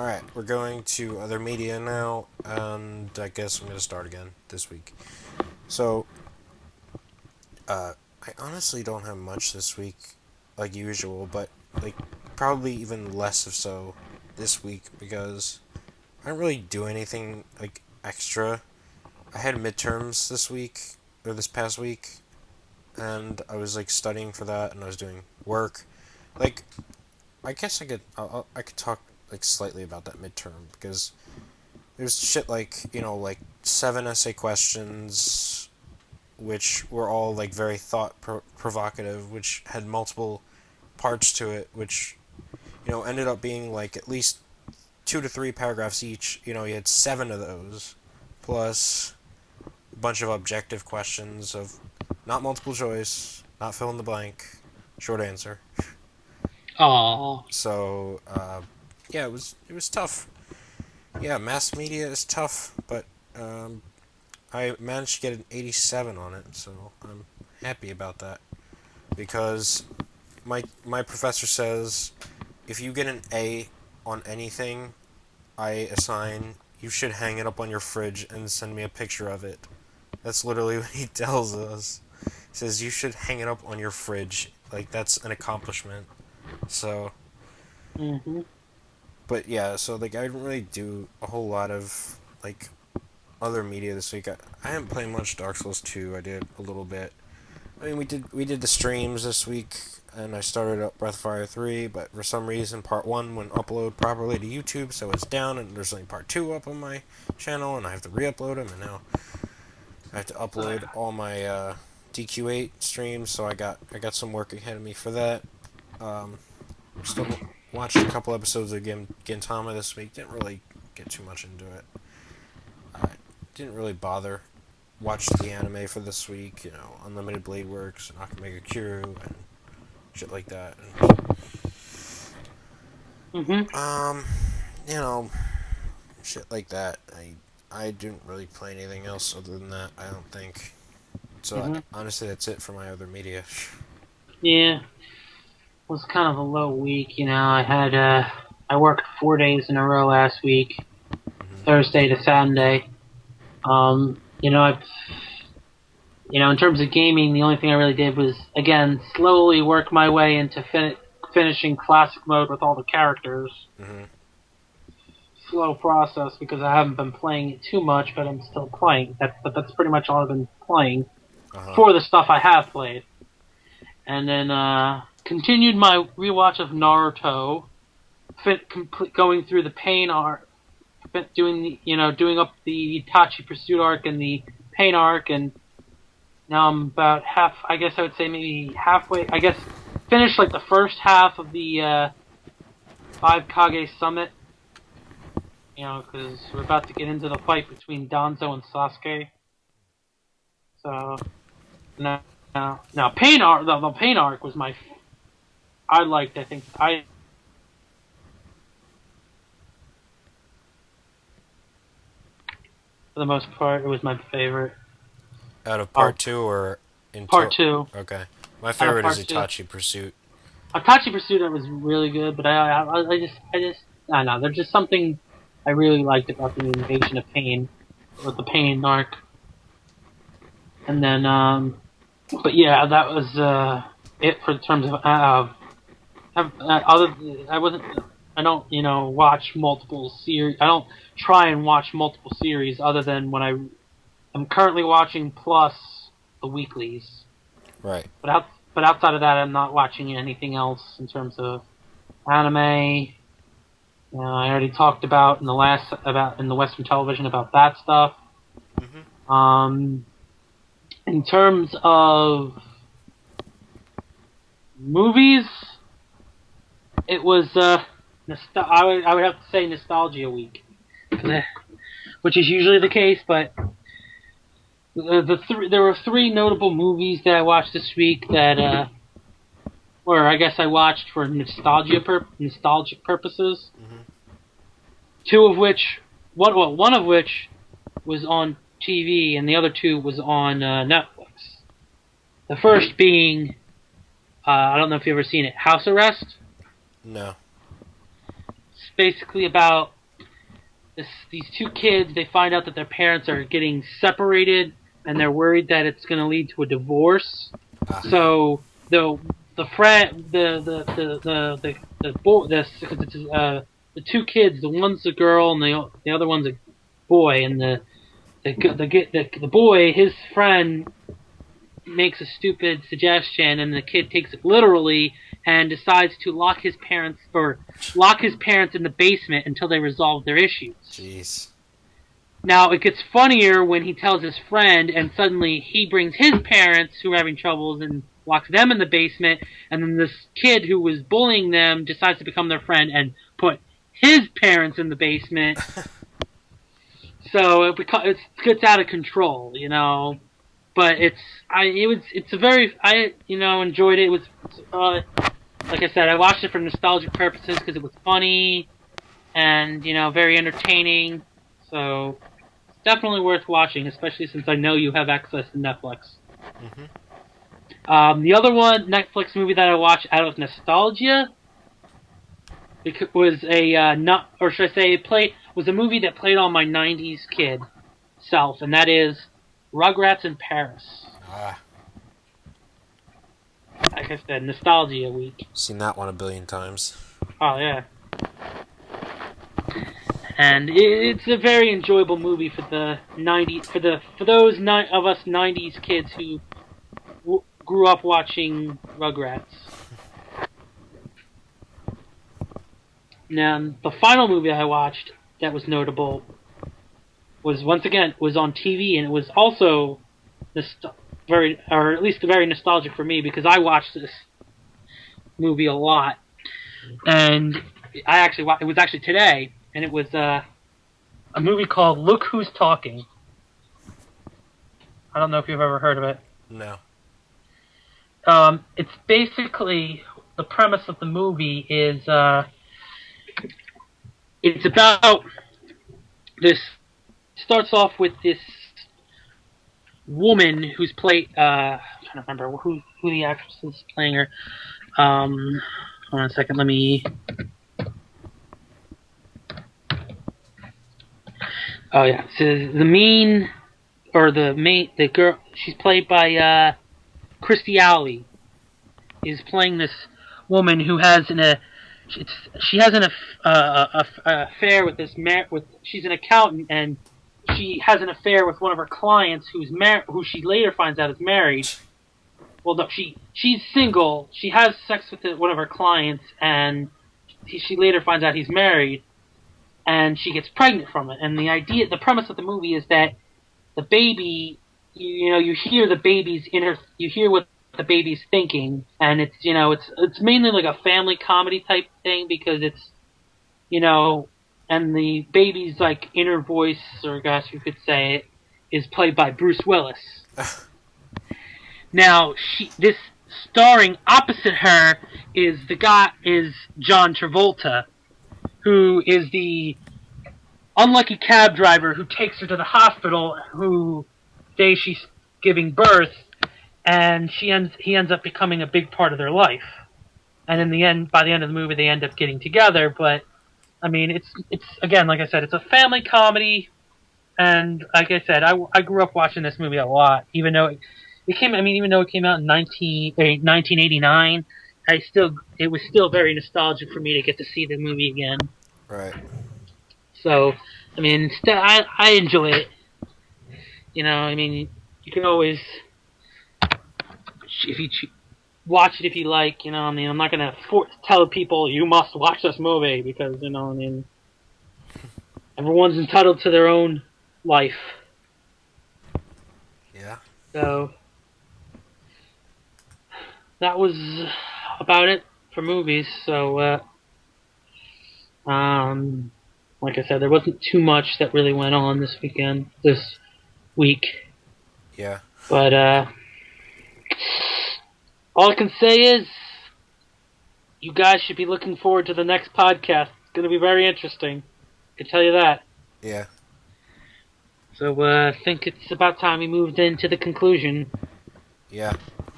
Alright, we're going to other media now, and I guess I'm going to start again this week. So, I honestly don't have much this week, like usual, but, like, probably even less of so this week, because I didn't really do anything, like, extra. I had midterms this week, or this past week, and I was, like, studying for that, and I was doing work. Like, I guess I could talk, like, slightly about that midterm, because there's shit like, like 7 essay questions, which were all like very provocative, which had multiple parts to it, which, ended up being like at least 2 to 3 paragraphs each. You had 7 of those, plus a bunch of objective questions of not multiple choice, not fill in the blank, short answer. Oh. So, yeah, it was tough. Yeah, mass media is tough, but I managed to get an 87 on it, so I'm happy about that. Because my professor says if you get an A on anything I assign, you should hang it up on your fridge and send me a picture of it. That's literally what he tells us. He says you should hang it up on your fridge. Like, that's an accomplishment. So, Mhm. but yeah, so like I didn't really do a whole lot of like other media this week. I haven't played much Dark Souls 2. I did a little bit. I mean, we did the streams this week, and I started up Breath of Fire 3, but for some reason Part 1 wouldn't upload properly to YouTube, so it's down, and there's only Part 2 up on my channel, and I have to re-upload them, and now I have to upload all my DQ8 streams, so I got some work ahead of me for that. Um, Still watched a couple episodes of Gintama this week. Didn't really get too much into it. I didn't really bother. Watched the anime for this week. Unlimited Blade Works and Akamega Kuru and shit like that. Mhm. Um, you know, shit like that. I didn't really play anything else other than that. I don't think. So Mhm. honestly, that's it for my other media. Yeah. It was kind of a low week, I worked 4 days in a row last week, Hmm. Thursday to Saturday. I in terms of gaming, the only thing I really did was again slowly work my way into finishing classic mode with all the characters. Hmm. Slow process because I haven't been playing it too much, but I'm still playing. That's pretty much all I've been playing Uh huh. for the stuff I have played. And then continued my rewatch of Naruto, going through the pain arc, doing up the Itachi Pursuit arc and the pain arc, and now I'm about half. I guess I would say maybe halfway. I guess finished like the first half of the Five Kage Summit. Because we're about to get into the fight between Danzo and Sasuke. So now pain arc. The pain arc was my. I liked. I think I for the most part, it was my favorite. Out of Oh, part two or part two. Okay. My Out of favorite is part two. Itachi Pursuit. Itachi Pursuit was really good, but I don't know. There's just something I really liked about the Invasion of Pain, or the Pain arc. And then, but yeah, that was it for terms of other. I wasn't. I don't, watch multiple series. I don't try and watch multiple series other than when I'm currently watching plus the weeklies. Right. But outside of that, I'm not watching anything else in terms of anime. I already talked about in the Western television about that stuff. Hmm. Um, in terms of movies, it was I would have to say nostalgia week, which is usually the case. But there were three notable movies that I watched this week that or I guess I watched for nostalgic purposes. Hmm. Two of which, one of which was on TV, and the other two was on Netflix. The first being, I don't know if you've ever seen it, House Arrest. No. basically about these two kids. They find out that their parents are getting separated, and they're worried that it's going to lead to a divorce. So the friend the two kids, the one's a girl and the other one's a boy, and the boy, his friend makes a stupid suggestion, and the kid takes it literally and decides to lock his parents in the basement until they resolve their issues. Jeez. Now, it gets funnier when he tells his friend, and suddenly he brings his parents, who are having troubles, and locks them in the basement, and then this kid who was bullying them decides to become their friend and put his parents in the basement. So it gets out of control, you know. But I enjoyed it. It was like I said, I watched it for nostalgic purposes because it was funny and, you know, very entertaining. So definitely worth watching, especially since I know you have access to Netflix. Mm-hmm. The other Netflix movie that I watched out of nostalgia was was a movie that played on my '90s kid self, and that is Rugrats in Paris. Like I said, nostalgia week. Seen that one 1 billion times. Oh yeah. And it's a very enjoyable movie for the '90s, for those of us '90s kids who grew up watching Rugrats. Now, the final movie I watched that was notable was on TV, and it was also very nostalgic for me because I watched this movie a lot, and it was actually today. And it was a movie called Look Who's Talking. I don't know if you've ever heard of it. No. It's basically, the premise of the movie is, it's about this, starts off with this woman who's played, I'm trying to remember who the actress is playing her. Hold on a second, let me... Oh yeah, so the girl, she's played by Christy Alley, is playing this woman who has she has an affair with she's an accountant, and she has an affair with one of her clients who she later finds out is married. Well, no, she's single. She has sex with one of her clients, and she later finds out he's married. And she gets pregnant from it. And the premise of the movie is that the baby, you hear the baby's you hear what the baby's thinking, and it's mainly like a family comedy type thing because it's, and the baby's like inner voice, or I guess you could say it, is played by Bruce Willis. Now, this starring opposite her is John Travolta, who is the unlucky cab driver who takes her to the hospital day she's giving birth, and he ends up becoming a big part of their life. And in the end, by the end of the movie, they end up getting together. But I mean, it's again, like I said, it's a family comedy, and like I said, I grew up watching this movie a lot, even though it came out in 1989. It was still very nostalgic for me to get to see the movie again. Right. So, I mean, I enjoy it. You can always, watch it if you like. I'm not gonna tell people you must watch this movie because everyone's entitled to their own life. Yeah. So that was about it for movies. So, like I said, there wasn't too much that really went on this week. Yeah. But, all I can say is, you guys should be looking forward to the next podcast. It's going to be very interesting. I can tell you that. Yeah. So, I think it's about time we moved into the conclusion. Yeah.